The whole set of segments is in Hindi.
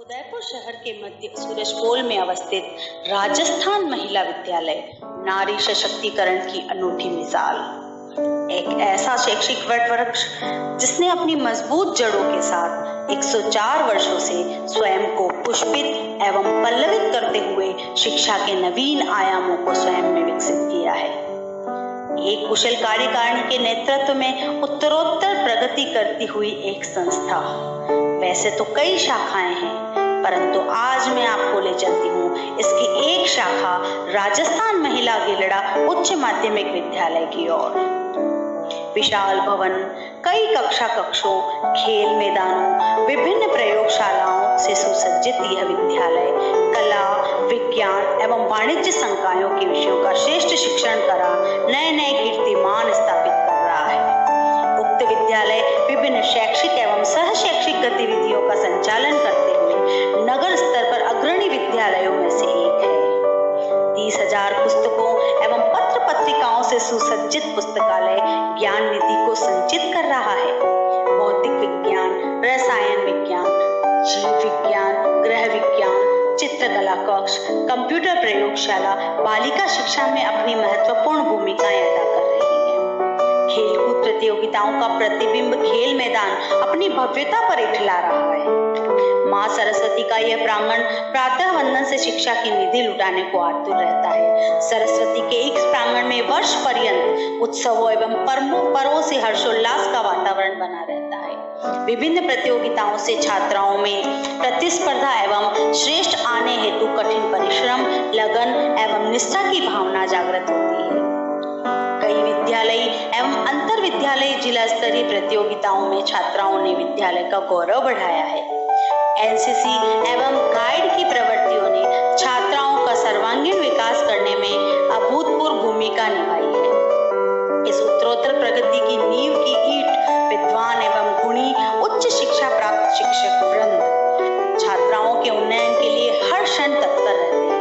उदयपुर शहर के मध्य सूरजपोल में अवस्थित राजस्थान महिला विद्यालय नारी सशक्तिकरण की अनूठी मिसाल। एक ऐसा शैक्षिक वटवृक्ष जिसने अपनी मजबूत जड़ों के साथ 104 वर्षों से स्वयं को पुष्पित एवं पल्लवित करते हुए शिक्षा के नवीन आयामों को स्वयं में विकसित किया है। एक कुशल कार्यकारिणी के नेतृत्व में उत्तरोत्तर प्रगति करती हुई एक संस्था। वैसे तो कई शाखाएं हैं, परंतु आज मैं आपको ले चलती हूँ इसकी एक शाखा राजस्थान महिला गिलड़ा उच्च माध्यमिक विद्यालय की ओर। विशाल भवन, कई कक्षों, खेल मैदानों, विभिन्न प्रयोगशालाओं से सुसज्जित यह विद्यालय कला, विज्ञान एवं वाणिज्य संकायों के विषयों का श्रेष्ठ शिक्षण करा नए नए कीर्तिमान स्थापित कर रहा है। उक्त विद्यालय विभिन्न शैक्षिक एवं सह शैक्षिक गतिविधियों का संचालन करते हुए नगर स्तर पर अग्रणी विद्यालयों में से एक है। 30,000 पुस्तकों एवं पत्र पत्रिकाओं से सुसज्जित पुस्तकालय ज्ञान निधि को संचित कर रहा है। भौतिक विज्ञान, रसायन विज्ञान, जीव विज्ञान, गृह विज्ञान, चित्रकला कक्ष, कंप्यूटर प्रयोगशाला बालिका शिक्षा में अपनी महत्वपूर्ण भूमिकाएं अदा कर रही है। खेलकूद प्रतियोगिताओं का प्रतिबिंब खेल मैदान अपनी भव्यता पर इठला रहा है। माँ सरस्वती का यह प्रांगण प्रातः वंदन से शिक्षा की निधि लुटाने को आतुर रहता है। सरस्वती के इस प्रांगण में वर्ष पर्यंत उत्सवों एवं पर्वों से हर्षोल्लास का वातावरण बना रहता है। विभिन्न प्रतियोगिताओं से छात्राओं में प्रतिस्पर्धा एवं श्रेष्ठ आने हेतु कठिन परिश्रम, लगन एवं निष्ठा की भावना जागृत होती है। कई विद्यालय एवं अंतर विद्यालय जिला स्तरीय प्रतियोगिताओं में छात्राओं ने विद्यालय का गौरव बढ़ाया है। एनसीसी एवं गाइड की प्रवृत्तियों ने छात्राओं का सर्वांगीण विकास करने में अभूतपूर्व भूमिका निभाई है। इस उत्तरोत्तर प्रगति की नींव की ईंट विद्वान एवं गुणी उच्च शिक्षा प्राप्त शिक्षक वृंद छात्राओं के उन्नयन के लिए हर क्षण तत्पर रहते हैं।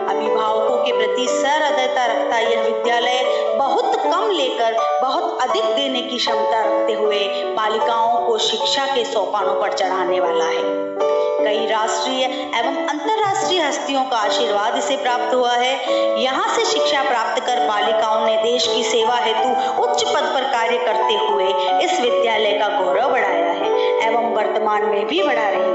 अभिभावकों के प्रति सहृदयता रखता यह विद्यालय बहुत कम लेकर बहुत अधिक देने की क्षमता रखते हुए बालिकाओं को शिक्षा के सोपानों पर चढ़ाने वाला है। कई राष्ट्रीय एवं अंतर्राष्ट्रीय हस्तियों का आशीर्वाद इसे प्राप्त हुआ है। यहाँ से शिक्षा प्राप्त कर बालिकाओं ने देश की सेवा हेतु उच्च पद पर कार्य करते हुए इस विद्यालय का गौरव बढ़ाया है एवं वर्तमान में भी बढ़ा रही है।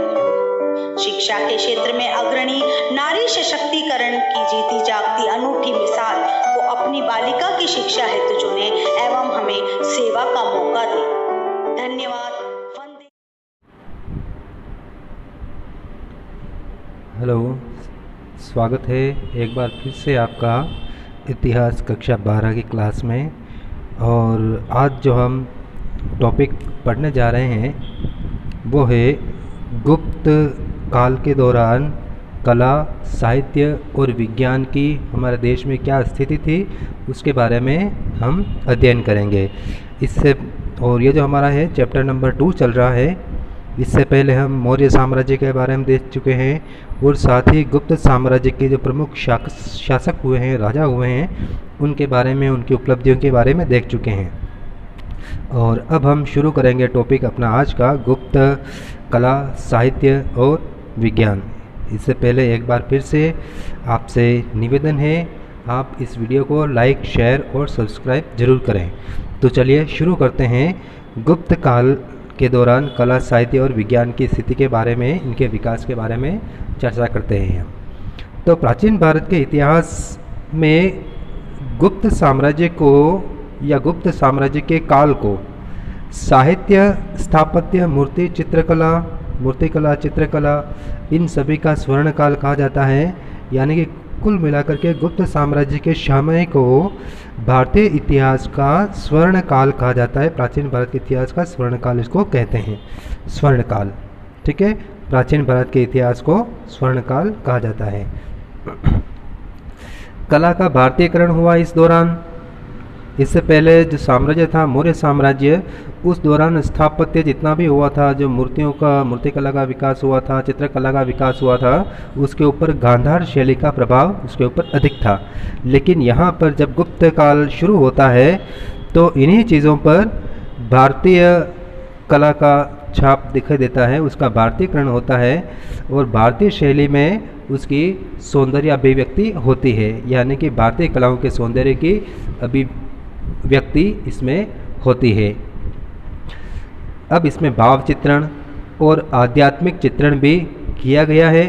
शिक्षा के क्षेत्र में अग्रणी नारी सशक्तिकरण की जीती जागती अनूठी मिसाल को अपनी बालिका की शिक्षा हेतु चुने एवं हमें सेवा का मौका दे। धन्यवाद। हेलो, स्वागत है एक बार फिर से आपका इतिहास कक्षा 12 की क्लास में। और आज जो हम टॉपिक पढ़ने जा रहे हैं वो है गुप्त काल के दौरान कला, साहित्य और विज्ञान की हमारे देश में क्या स्थिति थी उसके बारे में हम अध्ययन करेंगे। और ये जो हमारा है चैप्टर नंबर 2 चल रहा है। इससे पहले हम मौर्य साम्राज्य के बारे में देख चुके हैं और साथ ही गुप्त साम्राज्य के जो प्रमुख शासक हुए हैं, राजा हुए हैं, उनके बारे में, उनकी उपलब्धियों के बारे में देख चुके हैं। और अब हम शुरू करेंगे टॉपिक अपना आज का, गुप्त कला, साहित्य और विज्ञान। इससे पहले एक बार फिर से आपसे निवेदन है, आप इस वीडियो को लाइक, शेयर और सब्सक्राइब जरूर करें। तो चलिए शुरू करते हैं। गुप्त काल के दौरान कला, साहित्य और विज्ञान की स्थिति के बारे में, इनके विकास के बारे में चर्चा करते हैं। तो प्राचीन भारत के इतिहास में गुप्त साम्राज्य को या गुप्त साम्राज्य के काल को साहित्य, स्थापत्य, मूर्तिकला, चित्रकला, इन सभी का स्वर्ण काल कहा जाता है। यानी कि कुल मिलाकर के गुप्त साम्राज्य के समय को भारतीय इतिहास का स्वर्ण काल कहा जाता है। प्राचीन भारत के इतिहास का स्वर्ण काल इसको कहते हैं, स्वर्ण काल। ठीक है, प्राचीन भारत के इतिहास को स्वर्ण काल कहा जाता है। कला का भारतीयकरण हुआ इस दौरान। इससे पहले जो साम्राज्य था मौर्य साम्राज्य, उस दौरान स्थापत्य जितना भी हुआ था, जो मूर्तिकला का विकास हुआ था, चित्रकला का विकास हुआ था, उसके ऊपर गांधार शैली का प्रभाव उसके ऊपर अधिक था। लेकिन यहाँ पर जब गुप्त काल शुरू होता है तो इन्हीं चीज़ों पर भारतीय कला का छाप दिखाई देता है उसका भारतीयकरण होता है और भारतीय शैली में उसकी सौंदर्य अभिव्यक्ति होती है, यानी कि भारतीय कलाओं के सौंदर्य की अभिव्यक्ति इसमें होती है। अब इसमें भाव चित्रण और आध्यात्मिक चित्रण भी किया गया है।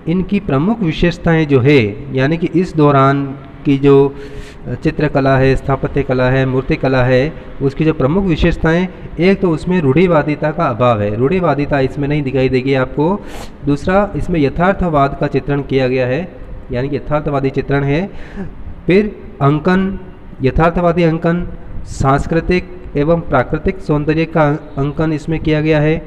इनकी प्रमुख विशेषताएं जो है, यानी कि इस दौरान की जो चित्रकला है, स्थापत्य कला है, मूर्ति कला है, उसकी जो प्रमुख विशेषताएं, एक तो उसमें रूढ़िवादिता का अभाव है, रूढ़िवादिता इसमें नहीं दिखाई देगी आपको। दूसरा, इसमें यथार्थवाद का चित्रण किया गया है, यानी कि यथार्थवादी चित्रण है। फिर अंकन, यथार्थवादी अंकन, सांस्कृतिक एवं प्राकृतिक सौंदर्य का अंकन इसमें किया गया है।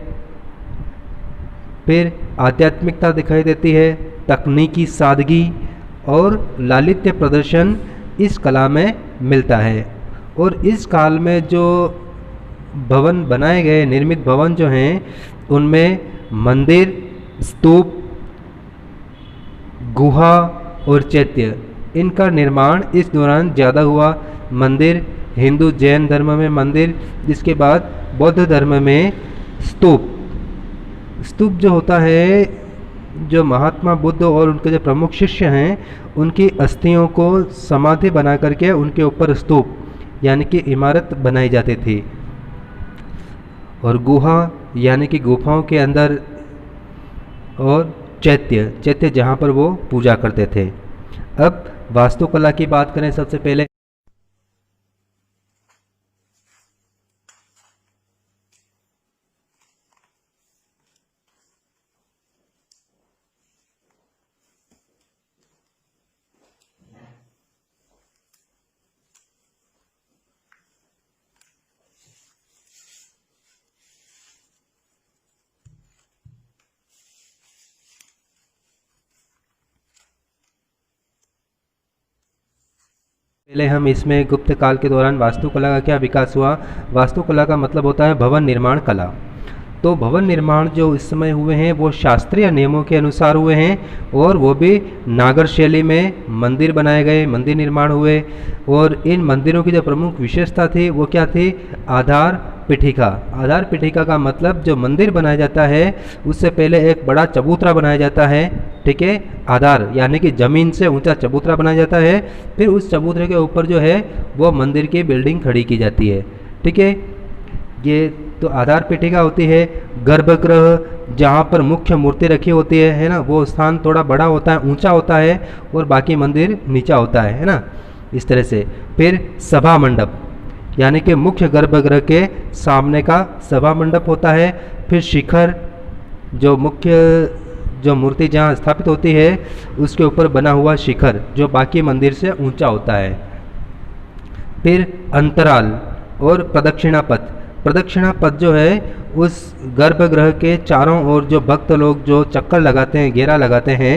फिर आध्यात्मिकता दिखाई देती है, तकनीकी सादगी और लालित्य प्रदर्शन इस कला में मिलता है। और इस काल में जो भवन बनाए गए, निर्मित भवन जो हैं, उनमें मंदिर, स्तूप, गुहा और चैत्य, इनका निर्माण इस दौरान ज़्यादा हुआ। मंदिर, हिंदू जैन धर्म में मंदिर, जिसके बाद बौद्ध धर्म में स्तूप। स्तूप जो होता है, जो महात्मा बुद्ध और उनके जो प्रमुख शिष्य हैं, उनकी अस्थियों को समाधि बना करके उनके ऊपर स्तूप यानी कि इमारत बनाई जाती थी। और गुहा यानी कि गुफाओं के अंदर, और चैत्य, चैत्य जहाँ पर वो पूजा करते थे। अब वास्तुकला की बात करें सबसे पहले। पहले हम इसमें गुप्त काल के दौरान वास्तुकला का क्या विकास हुआ। वास्तुकला का मतलब होता है भवन निर्माण कला। तो भवन निर्माण जो इस समय हुए हैं वो शास्त्रीय नियमों के अनुसार हुए हैं, और वो भी नागर शैली में मंदिर बनाए गए, मंदिर निर्माण हुए। और इन मंदिरों की जो प्रमुख विशेषता थी वो क्या थी? आधार पीठिका। आधार पीठिका का मतलब जो मंदिर बनाया जाता है उससे पहले एक बड़ा चबूतरा बनाया जाता है, ठीक है। आधार यानी कि ज़मीन से ऊंचा चबूतरा बनाया जाता है, फिर उस चबूतरे के ऊपर जो है वो मंदिर की बिल्डिंग खड़ी की जाती है, ठीक है। ये तो आधार पीठिका होती है। गर्भगृह, जहाँ पर मुख्य मूर्ति रखी होती है ना, वो स्थान थोड़ा बड़ा होता है, ऊंचा होता है, और बाकी मंदिर नीचा होता है ना, इस तरह से। फिर सभा मंडप, यानी कि मुख्य गर्भगृह के सामने का सभा मंडप होता है। फिर शिखर, जो मुख्य जो मूर्ति जहाँ स्थापित होती है उसके ऊपर बना हुआ शिखर, जो बाकी मंदिर से ऊंचा होता है। फिर अंतराल और प्रदक्षिणा पथ। प्रदक्षिणा पथ जो है उस गर्भगृह के चारों ओर जो भक्त लोग जो चक्कर लगाते हैं, घेरा लगाते हैं,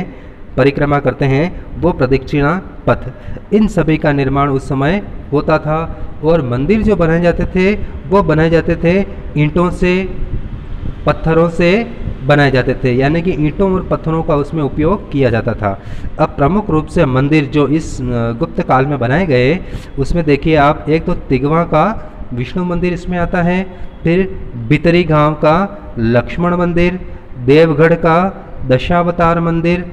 परिक्रमा करते हैं, वो प्रदक्षिणा पथ। इन सभी का निर्माण उस समय होता था। और मंदिर जो बनाए जाते थे वो बनाए जाते थे ईंटों से, पत्थरों से बनाए जाते थे, यानी कि ईंटों और पत्थरों का उसमें उपयोग किया जाता था। अब प्रमुख रूप से मंदिर जो इस गुप्त काल में बनाए गए उसमें देखिए आप, एक तो तिगवा का विष्णु मंदिर इसमें आता है, फिर बितरी गांव का लक्ष्मण मंदिर, देवगढ़ का दशावतार मंदिर,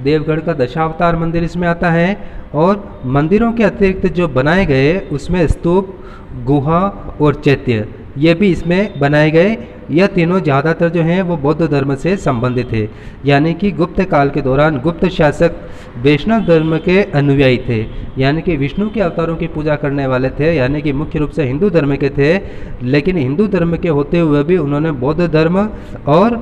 देवगढ़ का दशावतार मंदिर इसमें आता है। और मंदिरों के अतिरिक्त जो बनाए गए उसमें स्तूप, गुहा और चैत्य, ये भी इसमें बनाए गए। यह तीनों ज़्यादातर जो हैं वो बौद्ध धर्म से संबंधित थे, यानी कि गुप्त काल के दौरान गुप्त शासक वैष्णव धर्म के अनुयायी थे, यानी कि विष्णु के अवतारों की पूजा करने वाले थे, यानी कि मुख्य रूप से हिंदू धर्म के थे। लेकिन हिंदू धर्म के होते हुए भी उन्होंने बौद्ध धर्म और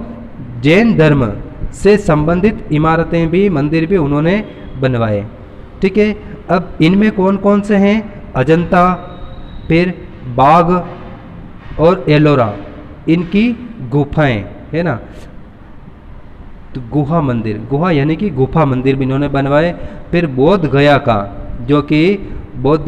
जैन धर्म से संबंधित इमारतें भी, मंदिर भी उन्होंने बनवाए, ठीक है। अब इनमें कौन कौन से हैं? अजंता, फिर बाघ और एलोरा, इनकी गुफाएं है ना। तो गुहा मंदिर, गुहा यानी कि गुफा मंदिर भी इन्होंने बनवाए। फिर बोध गया का, जो कि बौद्ध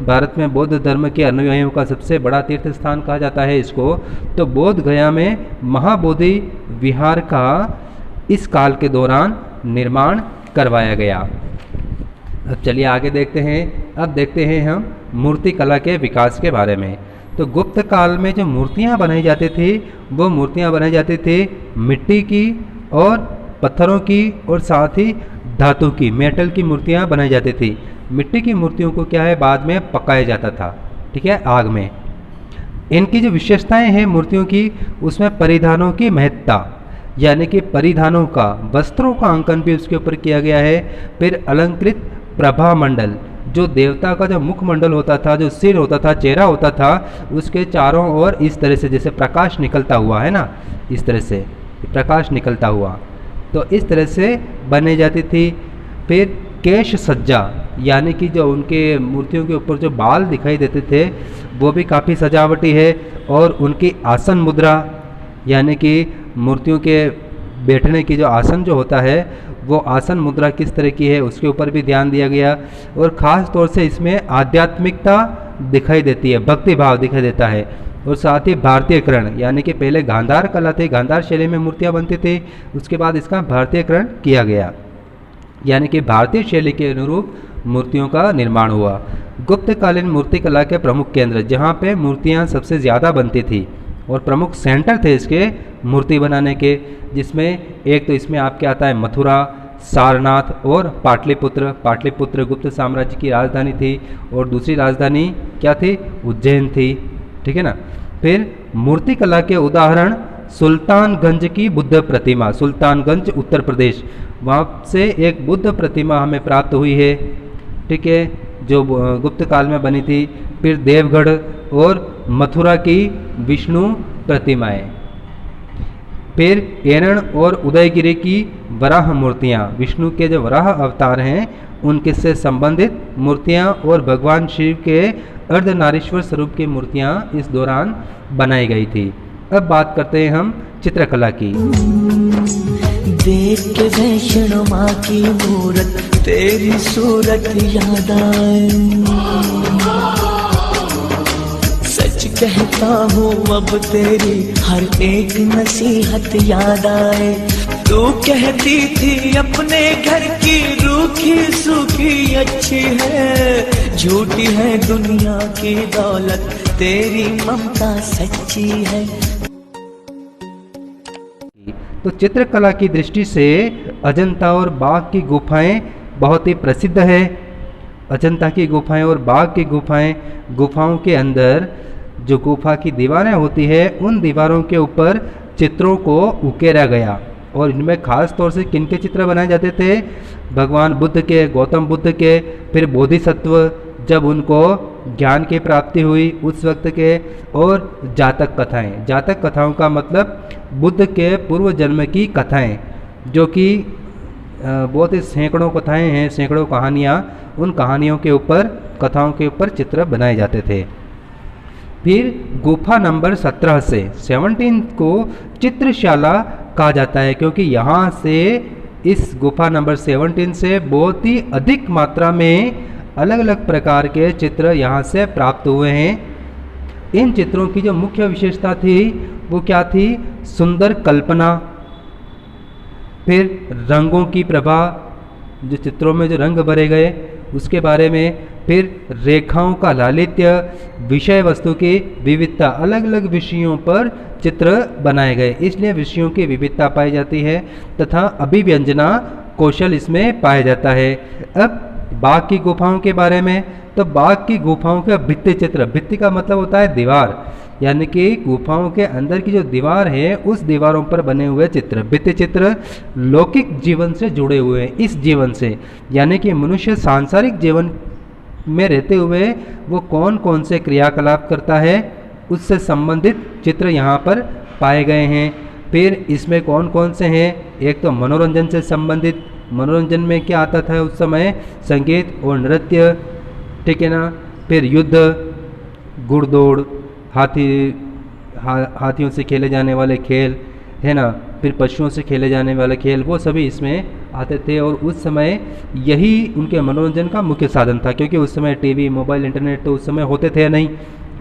भारत में बौद्ध धर्म के अनुयायियों का सबसे बड़ा तीर्थ स्थान कहा जाता है इसको। तो बोध गया में महाबोधि विहार का इस काल के दौरान निर्माण करवाया गया। अब चलिए आगे देखते हैं। अब देखते हैं हम मूर्ति कला के विकास के बारे में। तो गुप्त काल में जो मूर्तियाँ बनाई जाती थी वो मूर्तियाँ बनाई जाती थी मिट्टी की और पत्थरों की और साथ ही धातु की, मेटल की मूर्तियाँ बनाई जाती थी। मिट्टी की मूर्तियों को क्या है बाद में पकाया जाता था, ठीक है, आग में। इनकी जो विशेषताएं हैं मूर्तियों की, उसमें परिधानों की महत्ता, यानी कि परिधानों का, वस्त्रों का अंकन भी उसके ऊपर किया गया है। फिर अलंकृत प्रभा मंडल, जो देवता का जो मुखमंडल होता था, जो सिर होता था, चेहरा होता था, उसके चारों ओर इस तरह से जैसे प्रकाश निकलता हुआ है ना, इस तरह से प्रकाश निकलता हुआ, तो इस तरह से बने जाती थी। फिर केश सज्जा, यानी कि जो उनके मूर्तियों के ऊपर जो बाल दिखाई देते थे वो भी काफ़ी सजावटी है। और उनकी आसन मुद्रा, यानी कि मूर्तियों के बैठने की जो आसन जो होता है वो आसन मुद्रा किस तरह की है उसके ऊपर भी ध्यान दिया गया। और ख़ास तौर से इसमें आध्यात्मिकता दिखाई देती है, भक्ति भाव दिखाई देता है। और साथ ही भारतीयकरण, यानी कि पहले गांधार कला थी, गांधार शैली में मूर्तियाँ बनती थी, उसके बाद इसका भारतीयकरण किया गया, यानी कि भारतीय शैली के अनुरूप मूर्तियों का निर्माण हुआ। गुप्तकालीन मूर्ति कला के प्रमुख केंद्र, जहाँ पे मूर्तियाँ सबसे ज़्यादा बनती थी और प्रमुख सेंटर थे इसके मूर्ति बनाने के, जिसमें एक तो इसमें आपके आता है मथुरा, सारनाथ और पाटलिपुत्र। पाटलिपुत्र गुप्त साम्राज्य की राजधानी थी और दूसरी राजधानी क्या थी, उज्जैन थी, ठीक है ना। फिर मूर्ति कला के उदाहरण सुल्तानगंज की बुद्ध प्रतिमा, सुल्तानगंज उत्तर प्रदेश, वहाँ से एक बुद्ध प्रतिमा हमें प्राप्त हुई है, ठीक है, जो गुप्त काल में बनी थी। फिर देवगढ़ और मथुरा की विष्णु प्रतिमाएं। फिर एरण और उदयगिरी की वराह मूर्तियाँ, विष्णु के जो वराह अवतार हैं उनके से संबंधित मूर्तियाँ और भगवान शिव के अर्धनारीश्वर स्वरूप की मूर्तियाँ इस दौरान बनाई गई थी। अब बात करते हैं हम चित्रकला की। देख के वैष्णो माँ की मूरत, तेरी सूरत याद आए। सच कहता हूँ अब तेरी हर एक नसीहत याद आए। तू कहती थी अपने घर की रूखी सूखी अच्छी है, झूठी है दुनिया की दौलत, तेरी ममता सच्ची है। तो चित्रकला की दृष्टि से अजंता और बाघ की गुफाएं बहुत ही प्रसिद्ध है। अजंता की गुफाएं और बाघ की गुफाएं, गुफाओं के अंदर जो गुफा की दीवारें होती है उन दीवारों के ऊपर चित्रों को उकेरा गया। और इनमें खास तौर से किन के चित्र बनाए जाते थे, भगवान बुद्ध के, गौतम बुद्ध के, फिर बोधिसत्व जब उनको ज्ञान की प्राप्ति हुई उस वक्त के, और जातक कथाएं। जातक कथाओं का मतलब बुद्ध के पूर्व जन्म की कथाएं, जो कि बहुत ही सैकड़ों कथाएं हैं, सैकड़ों कहानियाँ, उन कहानियों के ऊपर, कथाओं के ऊपर चित्र बनाए जाते थे। फिर गुफा नंबर 17 से 17 को चित्रशाला कहा जाता है, क्योंकि यहाँ से इस गुफा नंबर 17 से बहुत ही अधिक मात्रा में अलग अलग प्रकार के चित्र यहाँ से प्राप्त हुए हैं। इन चित्रों की जो मुख्य विशेषता थी वो क्या थी, सुंदर कल्पना, फिर रंगों की प्रभा, जो चित्रों में जो रंग भरे गए उसके बारे में, फिर रेखाओं का लालित्य, विषय वस्तु की विविधता, अलग अलग विषयों पर चित्र बनाए गए, इसलिए विषयों की विविधता पाई जाती है तथा अभिव्यंजना कौशल इसमें पाया जाता है। अब बाघ की गुफाओं के बारे में, तो बाघ की गुफाओं का भित्ति चित्र, भित्ति का मतलब होता है दीवार, यानी कि गुफाओं के अंदर की जो दीवार है उस दीवारों पर बने हुए चित्र, भित्ति चित्र लौकिक जीवन से जुड़े हुए हैं, इस जीवन से, यानी कि मनुष्य सांसारिक जीवन में रहते हुए वो कौन कौन से क्रियाकलाप करता है उससे संबंधित चित्र यहाँ पर पाए गए हैं। फिर इसमें कौन कौन से हैं, एक तो मनोरंजन से संबंधित, मनोरंजन में क्या आता था उस समय, संगीत और नृत्य, ठीक है ना। फिर युद्ध, घुड़दौड़, हाथियों से खेले जाने वाले खेल, है ना, फिर पशुओं से खेले जाने वाले खेल, वो सभी इसमें आते थे। और उस समय यही उनके मनोरंजन का मुख्य साधन था, क्योंकि उस समय टीवी, मोबाइल, इंटरनेट तो उस समय होते थे नहीं,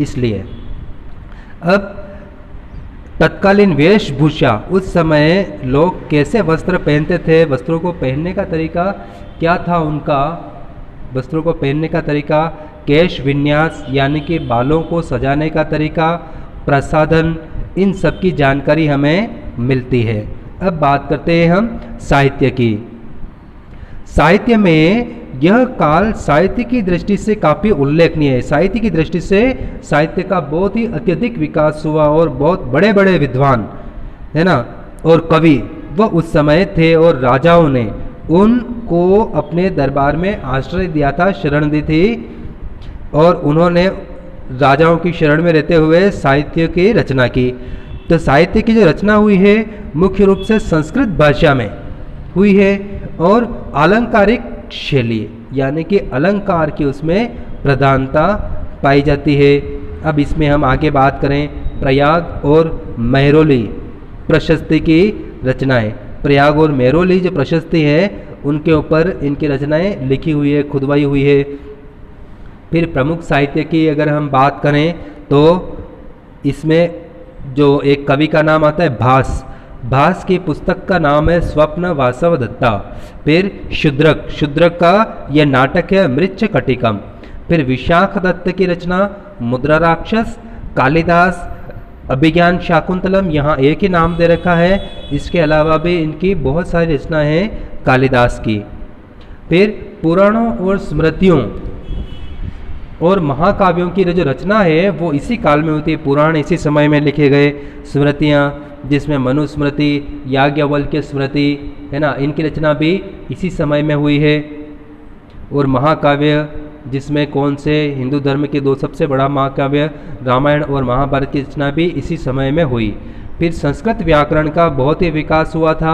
इसलिए। अब तत्कालीन वेशभूषा, उस समय लोग कैसे वस्त्र पहनते थे, वस्त्रों को पहनने का तरीका क्या था उनका, वस्त्रों को पहनने का तरीका केश विन्यास यानी कि बालों को सजाने का तरीका, प्रसाधन, इन सब की जानकारी हमें मिलती है। अब बात करते हैं हम साहित्य की। साहित्य में यह काल साहित्य की दृष्टि से काफ़ी उल्लेखनीय है। साहित्य की दृष्टि से साहित्य का बहुत ही अत्यधिक विकास हुआ और बहुत बड़े बड़े विद्वान, है ना, और कवि वह उस समय थे और राजाओं ने उनको अपने दरबार में आश्रय दिया था, शरण दी थी, और उन्होंने राजाओं की शरण में रहते हुए साहित्य की रचना की। तो साहित्य की जो रचना हुई है मुख्य रूप से संस्कृत भाषा में हुई है और अलंकारिक शैली यानी कि अलंकार की उसमें प्रधानता पाई जाती है। अब इसमें हम आगे बात करें प्रयाग और मेहरौली प्रशस्ति की रचनाएं। प्रयाग और मेहरौली जो प्रशस्ति है उनके ऊपर इनकी रचनाएं लिखी हुई है, खुदवाई हुई है। फिर प्रमुख साहित्य की अगर हम बात करें तो इसमें जो एक कवि का नाम आता है भास, भास की पुस्तक का नाम है स्वप्न वासव दत्ता। फिर शूद्रक, शूद्रक का यह नाटक है मृच्छ कटिकम। फिर विशाख दत्त की रचना मुद्रा राक्षस, कालिदास अभिज्ञान शाकुंतलम, यहाँ एक ही नाम दे रखा है, इसके अलावा भी इनकी बहुत सारी रचनाएं हैं कालिदास की। फिर पुराणों और स्मृतियों और महाकाव्यों की जो रचना है वो इसी काल में होती है। पुराण इसी समय में लिखे गए, स्मृतियाँ जिसमें मनुस्मृति, याज्ञवल्क्य स्मृति, है ना, इनकी रचना भी इसी समय में हुई है। और महाकाव्य जिसमें कौन से हिंदू धर्म के दो सबसे बड़ा महाकाव्य रामायण और महाभारत की रचना भी इसी समय में हुई। फिर संस्कृत व्याकरण का बहुत ही विकास हुआ था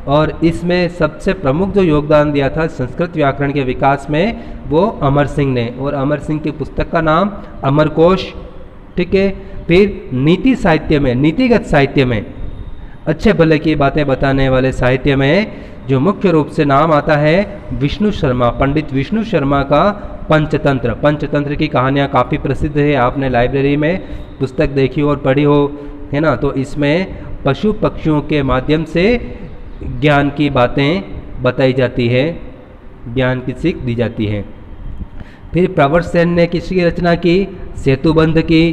और इसमें सबसे प्रमुख जो योगदान दिया था संस्कृत व्याकरण के विकास में वो अमर सिंह ने, और अमर सिंह की पुस्तक का नाम अमरकोश। ठीक है। फिर नीति साहित्य में, नीतिगत साहित्य में, अच्छे भले की बातें बताने वाले साहित्य में जो मुख्य रूप से नाम आता है विष्णु शर्मा, पंडित विष्णु शर्मा का पंचतंत्र। पंचतंत्र की कहानियाँ काफ़ी प्रसिद्ध है, आपने लाइब्रेरी में पुस्तक देखी और पढ़ी हो, है ना। तो इसमें पशु पक्षियों के माध्यम से ज्ञान की बातें बताई जाती है, ज्ञान की सीख दी जाती है। फिर प्रवर सेन ने किसकी रचना की? सेतुबंध की।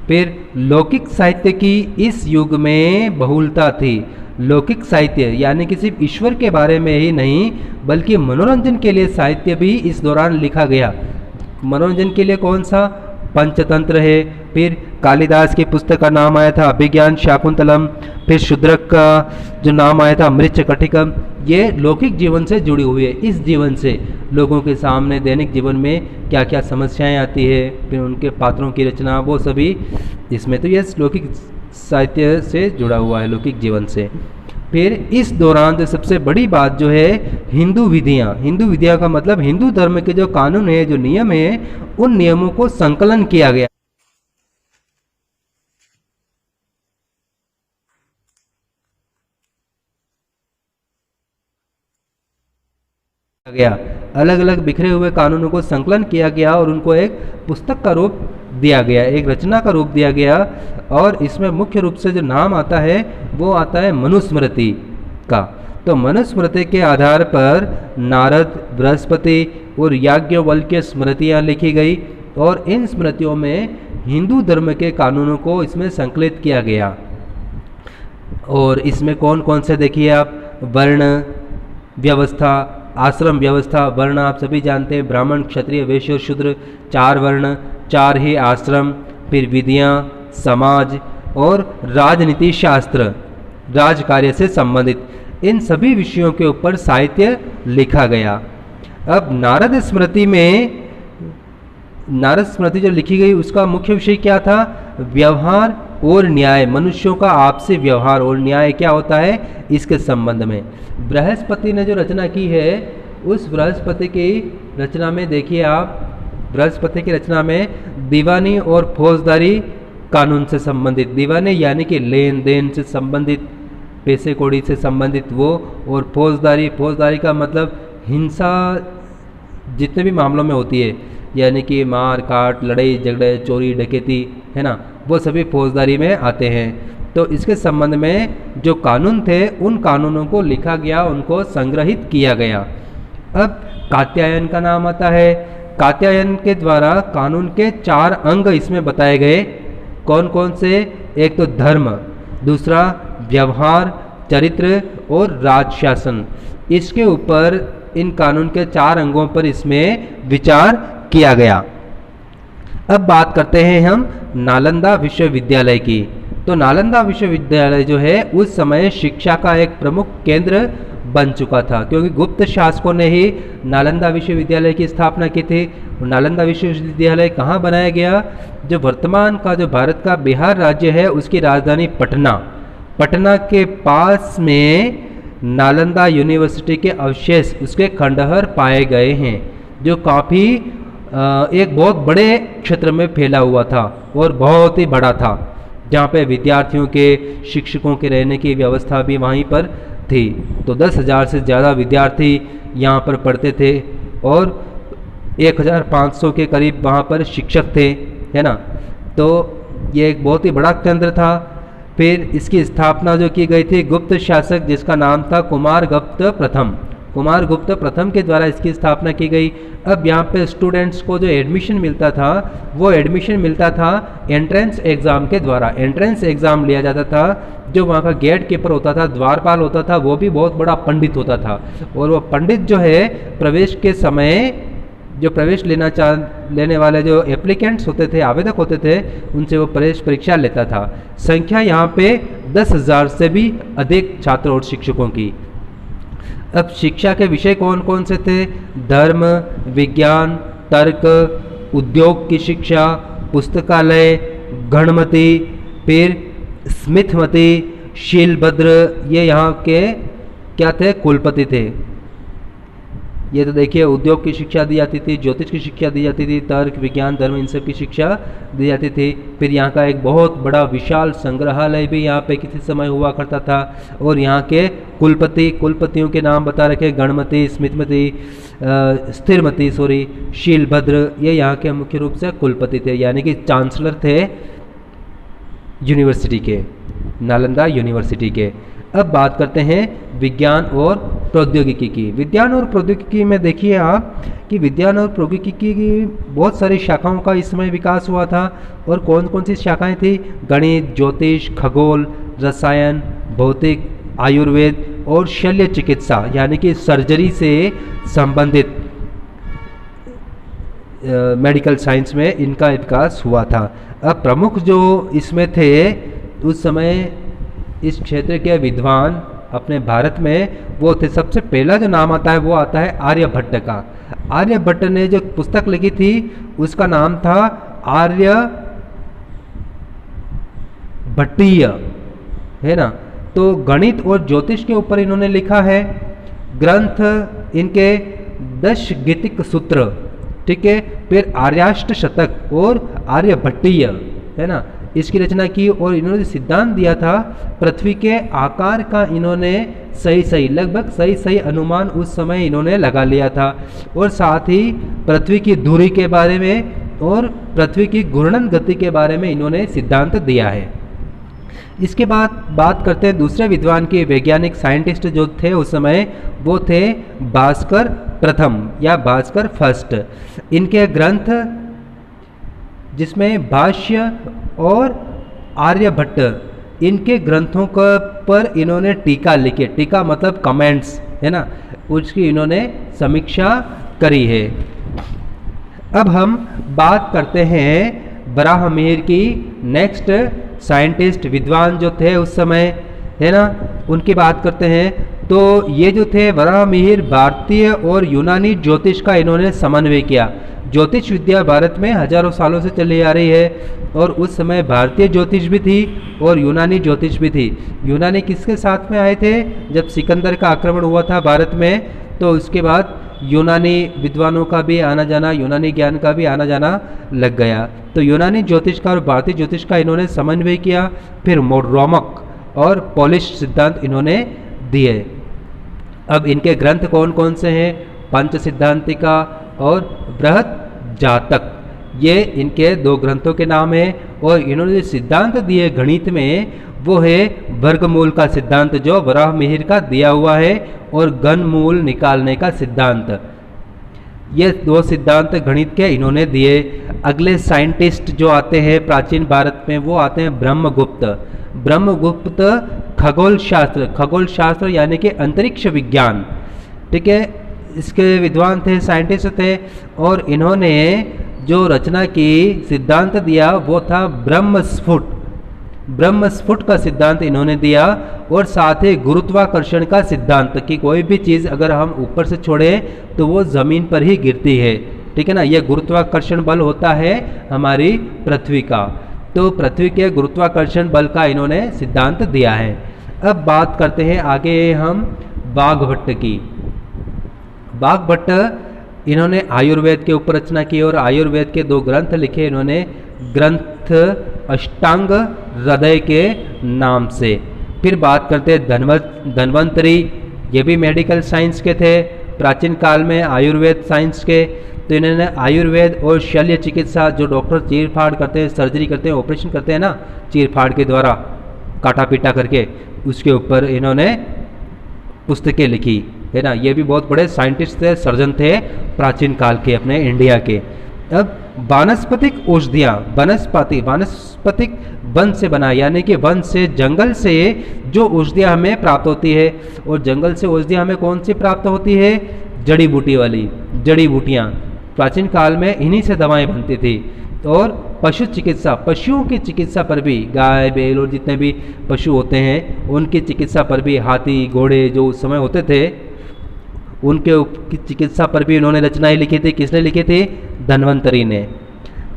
फिर लौकिक साहित्य की इस युग में बहुलता थी। लौकिक साहित्य यानी कि सिर्फ ईश्वर के बारे में ही नहीं बल्कि मनोरंजन के लिए साहित्य भी इस दौरान लिखा गया। मनोरंजन के लिए कौन सा? पंचतंत्र है। फिर कालिदास की पुस्तक का नाम आया था अभिज्ञान शाकुंतलम। फिर शूद्रक का जो नाम आया था मृच्छ कटिकम। ये लौकिक जीवन से जुड़ी हुई है। इस जीवन से लोगों के सामने दैनिक जीवन में क्या क्या समस्याएं आती है, फिर उनके पात्रों की रचना, वो सभी इसमें, तो ये लौकिक साहित्य से जुड़ा हुआ है, लौकिक जीवन से। फिर इस दौरान जो सबसे बड़ी बात जो है हिंदू विधियाँ, हिंदू विधियाँ का मतलब हिंदू धर्म के जो कानून है, जो नियम है, उन नियमों को संकलन किया गया। अलग अलग बिखरे हुए कानूनों को संकलन किया गया और उनको एक पुस्तक का रूप दिया गया, एक रचना का रूप दिया गया। और इसमें मुख्य रूप से जो नाम आता है वो आता है मनुस्मृति का। तो मनुस्मृति के आधार पर नारद, बृहस्पति और याज्ञवल्क्य स्मृतियाँ लिखी गई और इन स्मृतियों में हिंदू धर्म के कानूनों को इसमें संकलित किया गया। और इसमें कौन कौन से देखिए आप, वर्ण व्यवस्था, आश्रम व्यवस्था। वर्ण आप सभी जानते हैं, ब्राह्मण, क्षत्रिय, वैश्य और शूद्र, 4 वर्ण, 4 ही आश्रम। फिर विधियाँ, समाज और राजनीति शास्त्र, राज कार्य से संबंधित, इन सभी विषयों के ऊपर साहित्य लिखा गया। अब नारद स्मृति में, नारद स्मृति जो लिखी गई उसका मुख्य विषय क्या था? व्यवहार और न्याय, मनुष्यों का आपसी व्यवहार और न्याय क्या होता है इसके संबंध में। बृहस्पति ने जो रचना की है उस बृहस्पति की रचना में देखिए आप, बृहस्पति की रचना में दीवानी और फौजदारी कानून से संबंधित, दीवानी यानी कि लेन देन से संबंधित, पैसे कौड़ी से संबंधित वो, और फौजदारी, फौजदारी का मतलब हिंसा जितने भी मामलों में होती है, यानी कि मार काट, लड़ाई झगड़े, चोरी डकैती, है ना, वो सभी फौजदारी में आते हैं। तो इसके संबंध में जो कानून थे उन कानूनों को लिखा गया, उनको संग्रहित किया गया। अब कात्यायन का नाम आता है। कात्यायन के द्वारा कानून के 4 अंग इसमें बताए गए। कौन कौन से? एक तो धर्म, दूसरा व्यवहार, चरित्र और राजशासन। इसके ऊपर इन कानून के 4 अंगों पर इसमें विचार किया गया। अब बात करते हैं हम नालंदा विश्वविद्यालय की। तो नालंदा विश्वविद्यालय जो है उस समय शिक्षा का एक प्रमुख केंद्र बन चुका था, क्योंकि गुप्त शासकों ने ही नालंदा विश्वविद्यालय की स्थापना की थी। नालंदा विश्वविद्यालय कहाँ बनाया गया? जो वर्तमान का जो भारत का बिहार राज्य है उसकी राजधानी पटना के पास में नालंदा यूनिवर्सिटी के अवशेष, उसके खंडहर पाए गए हैं, जो काफ़ी एक बहुत बड़े क्षेत्र में फैला हुआ था और बहुत ही बड़ा था, जहाँ पे विद्यार्थियों के, शिक्षकों के रहने की व्यवस्था भी वहीं पर थी। तो 10,000 से ज़्यादा विद्यार्थी यहाँ पर पढ़ते थे और 1,500 के करीब वहाँ पर शिक्षक थे, है ना। तो ये एक बहुत ही बड़ा केंद्र था। फिर इसकी स्थापना जो की गई थी गुप्त शासक जिसका नाम था कुमारगुप्त प्रथम के द्वारा इसकी स्थापना की गई। अब यहाँ पे स्टूडेंट्स को जो एडमिशन मिलता था वो एडमिशन मिलता था एंट्रेंस एग्ज़ाम के द्वारा। एंट्रेंस एग्ज़ाम लिया जाता था। जो वहाँ का गेट कीपर होता था, द्वारपाल होता था, वो भी बहुत बड़ा पंडित होता था, और वो पंडित जो है प्रवेश के समय जो प्रवेश लेने वाले जो एप्लीकेंट्स होते थे, आवेदक होते थे, उनसे वो प्रवेश परीक्षा लेता था। संख्या यहाँ पे 10,000 से भी अधिक छात्र और शिक्षकों की। अब शिक्षा के विषय कौन कौन से थे? धर्म, विज्ञान, तर्क, उद्योग की शिक्षा, पुस्तकालय, गणमति, फिर स्मिथमती, शीलभद्र, ये यहाँ के क्या थे? कुलपति थे। ये तो देखिए उद्योग की शिक्षा दी जाती थी, ज्योतिष की शिक्षा दी जाती थी, तर्क, विज्ञान, धर्म, इन सब की शिक्षा दी जाती थी। फिर यहाँ का एक बहुत बड़ा विशाल संग्रहालय भी यहाँ पे किसी समय हुआ करता था। और यहाँ के कुलपतियों के नाम बता रखे, गणमति, स्मिथमती, स्थिरमती, शीलभद्र, ये यहाँ के मुख्य रूप से कुलपति थे, यानी कि चांसलर थे यूनिवर्सिटी के, नालंदा यूनिवर्सिटी के। अब बात करते हैं विज्ञान और प्रौद्योगिकी की। विज्ञान और प्रौद्योगिकी में देखिए आप कि विज्ञान और प्रौद्योगिकी की बहुत सारी शाखाओं का इस समय विकास हुआ था। और कौन कौन सी शाखाएं थी? गणित, ज्योतिष, खगोल, रसायन, भौतिक, आयुर्वेद और शल्य चिकित्सा, यानी कि सर्जरी से संबंधित मेडिकल साइंस में इनका विकास हुआ था। अब प्रमुख जो इसमें थे उस समय इस क्षेत्र के विद्वान अपने भारत में वो थे। सबसे पहला जो नाम आता है वो आता है आर्यभट्ट का। आर्यभट्ट ने जो पुस्तक लिखी थी उसका नाम था आर्यभट्टीय, है ना। तो गणित और ज्योतिष के ऊपर इन्होंने लिखा है ग्रंथ, इनके 10 गीतिक सूत्र, ठीक है। फिर आर्याष्ट शतक और आर्यभट्टीय, है ना, इसकी रचना की। और इन्होंने सिद्धांत दिया था पृथ्वी के आकार का, इन्होंने लगभग सही अनुमान उस समय इन्होंने लगा लिया था। और साथ ही पृथ्वी की दूरी के बारे में और पृथ्वी की घूर्णन गति के बारे में इन्होंने सिद्धांत दिया है। इसके बाद बात करते हैं दूसरे विद्वान के, वैज्ञानिक साइंटिस्ट जो थे उस समय, वो थे भास्कर प्रथम या भास्कर फर्स्ट। इनके ग्रंथ जिसमें भाष्य और आर्यभट्ट, इनके ग्रंथों पर इन्होंने टीका लिखी। टीका मतलब कमेंट्स, है ना, उसकी इन्होंने समीक्षा करी है। अब हम बात करते हैं बराहमीर की। नेक्स्ट साइंटिस्ट विद्वान जो थे उस समय, है ना, उनकी बात करते हैं। तो ये जो थे बराहमीर, भारतीय और यूनानी ज्योतिष का इन्होंने समन्वय किया। ज्योतिष विद्या भारत में हजारों सालों से चली आ रही है और उस समय भारतीय ज्योतिष भी थी और यूनानी ज्योतिष भी थी। यूनानी किसके साथ में आए थे? जब सिकंदर का आक्रमण हुआ था भारत में, तो उसके बाद यूनानी विद्वानों का भी आना जाना, यूनानी ज्ञान का भी आना जाना लग गया। तो यूनानी ज्योतिष का और भारतीय ज्योतिष का इन्होंने समन्वय किया। फिर रोमक और पॉलिश सिद्धांत इन्होंने दिए। अब इनके ग्रंथ कौन कौन से हैं? पंच सिद्धांतिका और बृहत जातक, ये इनके 2 ग्रंथों के नाम हैं। और इन्होंने जो सिद्धांत दिए गणित में वो है वर्गमूल का सिद्धांत जो बराहमीर का दिया हुआ है, और घनमूल निकालने का सिद्धांत। ये दो सिद्धांत गणित के इन्होंने दिए। अगले साइंटिस्ट जो आते हैं प्राचीन भारत में वो आते हैं ब्रह्मगुप्त। ब्रह्मगुप्त खगोल शास्त्र यानी कि अंतरिक्ष विज्ञान, ठीक है, इसके विद्वान थे, साइंटिस्ट थे। और इन्होंने जो रचना की, सिद्धांत दिया वो था ब्रह्मस्फुट का सिद्धांत इन्होंने दिया। और साथ ही गुरुत्वाकर्षण का सिद्धांत कि कोई भी चीज़ अगर हम ऊपर से छोड़ें तो वो ज़मीन पर ही गिरती है, ठीक है ना। यह गुरुत्वाकर्षण बल होता है हमारी पृथ्वी का, तो पृथ्वी के गुरुत्वाकर्षण बल का इन्होंने सिद्धांत दिया है। अब बात करते हैं आगे हम बाघभट्ट की। बाघभट्ट इन्होंने आयुर्वेद के ऊपर रचना की और आयुर्वेद के 2 ग्रंथ लिखे इन्होंने, ग्रंथ अष्टांग हृदय के नाम से। फिर बात करते हैं धन्वंतरी, ये भी मेडिकल साइंस के थे, प्राचीन काल में आयुर्वेद साइंस के। तो इन्होंने आयुर्वेद और शल्य चिकित्सा, जो डॉक्टर चीर फाड़ करते हैं, सर्जरी करते हैं, ऑपरेशन करते हैं ना चीर फाड़ के द्वारा, काटा पीटा करके, उसके ऊपर इन्होंने पुस्तकें लिखी है ना। ये भी बहुत बड़े साइंटिस्ट थे, सर्जन थे प्राचीन काल के अपने इंडिया के। अब वानस्पतिक औषधियाँ, वानस्पतिक वन से बना, यानी कि वन से, जंगल से जो औषधियाँ हमें प्राप्त होती है। और जंगल से औषधियाँ हमें कौन सी प्राप्त होती है? जड़ी बूटी वाली, जड़ी बूटियाँ। प्राचीन काल में इन्हीं से दवाएं बनती थी। और पशु चिकित्सा, पशुओं की चिकित्सा पर भी, गाय बैल और जितने भी पशु होते हैं उनकी चिकित्सा पर भी, हाथी घोड़े जो उस समय होते थे उनके चिकित्सा पर भी इन्होंने रचनाएं लिखी थी। किसने लिखी थी? धन्वंतरी ने।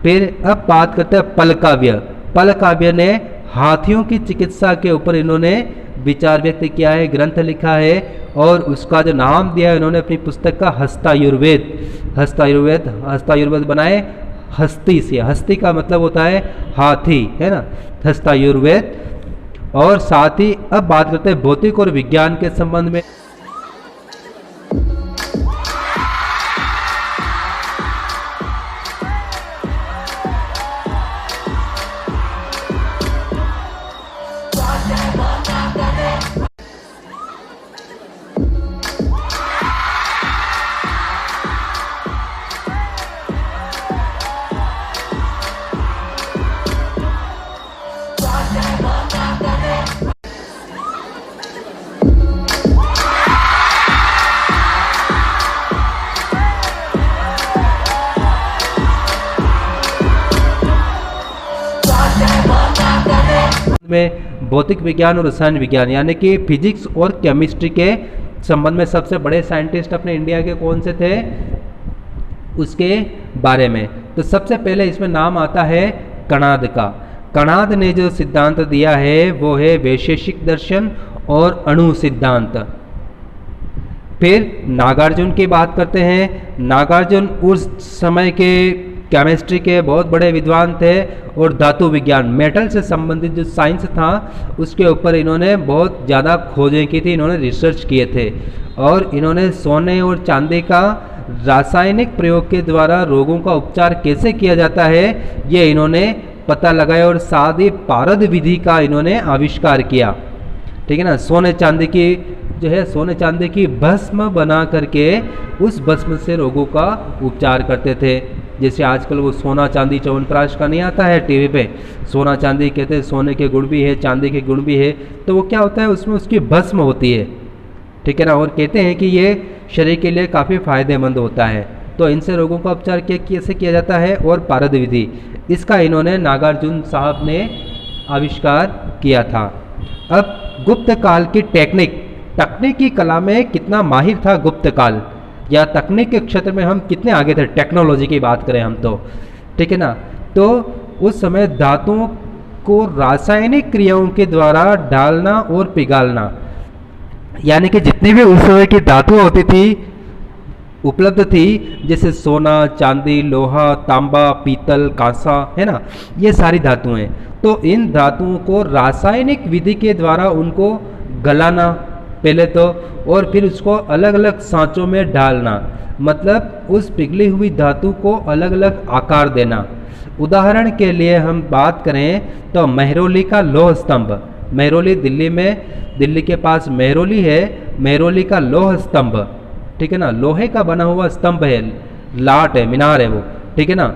फिर अब बात करते हैं पलकाव्य। पलकाव्य ने हाथियों की चिकित्सा के ऊपर इन्होंने विचार व्यक्त किया है, ग्रंथ लिखा है। और उसका जो नाम दिया है इन्होंने अपनी पुस्तक का हस्तायुर्वेद बनाए हस्ती से। हस्ती का मतलब होता है हाथी, है ना, हस्तायुर्वेद। और साथ ही अब बात करते हैं भौतिक और विज्ञान के संबंध में। में भौतिक विज्ञान और रसायन विज्ञान यानी कि फिजिक्स और केमिस्ट्री के संबंध में सबसे बड़े साइंटिस्ट अपने इंडिया के कौन से थे, उसके बारे में। तो सबसे पहले इसमें नाम आता है कणाद का। कणाद ने जो सिद्धांत दिया है वो है वैशेषिक दर्शन और अणु सिद्धांत। फिर नागार्जुन की बात करते हैं। नागार्जुन उस समय के केमिस्ट्री के बहुत बड़े विद्वान थे और धातु विज्ञान, मेटल से संबंधित जो साइंस था उसके ऊपर इन्होंने बहुत ज़्यादा खोजें की थी, इन्होंने रिसर्च किए थे। और इन्होंने सोने और चांदी का रासायनिक प्रयोग के द्वारा रोगों का उपचार कैसे किया जाता है ये इन्होंने पता लगाया। और साथ ही पारद विधि का इन्होंने आविष्कार किया, ठीक है ना। सोने चांदी की भस्म बना करके उस भस्म से रोगों का उपचार करते थे। जैसे आजकल वो सोना चांदी च्यवनप्राश का नहीं आता है टीवी पे, सोना चांदी कहते हैं, सोने के गुण भी है चांदी के गुण भी है। तो वो क्या होता है, उसमें उसकी भस्म होती है, ठीक है ना। और कहते हैं कि ये शरीर के लिए काफ़ी फायदेमंद होता है। तो इनसे रोगों का उपचार कैसे किया जाता है, और पारद विधि, इसका इन्होंने नागार्जुन साहब ने आविष्कार किया था। अब गुप्त काल की तकनीकी कला में कितना माहिर था गुप्त काल, या तकनीक के क्षेत्र में हम कितने आगे थे, टेक्नोलॉजी की बात करें हम तो, ठीक है ना। तो उस समय धातुओं को रासायनिक क्रियाओं के द्वारा डालना और पिघालना, यानी कि जितनी भी उस समय की धातुएं होती थी उपलब्ध थी, जैसे सोना चांदी लोहा तांबा पीतल कांसा, है ना, ये सारी धातुएं। तो इन धातुओं को रासायनिक विधि के द्वारा उनको गलाना पहले तो, और फिर उसको अलग अलग सांचों में डालना, मतलब उस पिघली हुई धातु को अलग अलग आकार देना। उदाहरण के लिए हम बात करें तो मेहरौली का लौह स्तंभ, मेहरौली दिल्ली के पास मेहरौली है, मेहरौली का लौह स्तंभ, ठीक है ना, लोहे का बना हुआ स्तंभ है लाट है, मीनार है वो, ठीक है ना,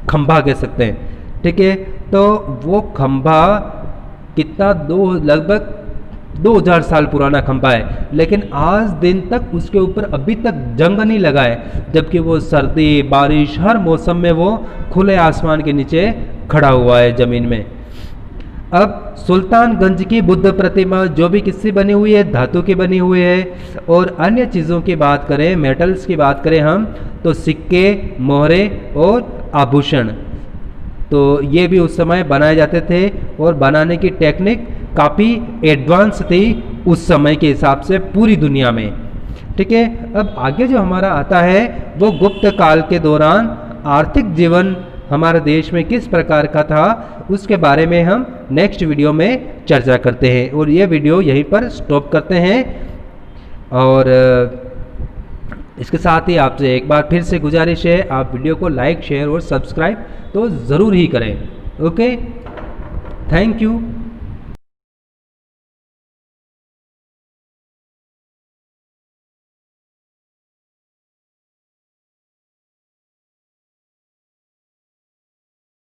खंभा कह सकते हैं, ठीक है। तो वो खंभा कितना लगभग 2000 साल पुराना खंभा है, लेकिन आज दिन तक उसके ऊपर अभी तक जंग नहीं लगा है, जबकि वो सर्दी बारिश हर मौसम में वो खुले आसमान के नीचे खड़ा हुआ है ज़मीन में। अब सुल्तानगंज की बुद्ध प्रतिमा जो भी किससे बनी हुई है, धातु की बनी हुई है। और अन्य चीज़ों की बात करें, मेटल्स की बात करें हम, तो सिक्के, मोहरे और आभूषण, तो ये भी उस समय बनाए जाते थे और बनाने की टेक्निक काफ़ी एडवांस थी उस समय के हिसाब से पूरी दुनिया में, ठीक है। अब आगे जो हमारा आता है वो गुप्त काल के दौरान आर्थिक जीवन हमारे देश में किस प्रकार का था, उसके बारे में हम नेक्स्ट वीडियो में चर्चा करते हैं। और ये वीडियो यहीं पर स्टॉप करते हैं। और इसके साथ ही आपसे एक बार फिर से गुजारिश है, आप वीडियो को लाइक, शेयर और सब्सक्राइब तो ज़रूर ही करें। Okay, thank you.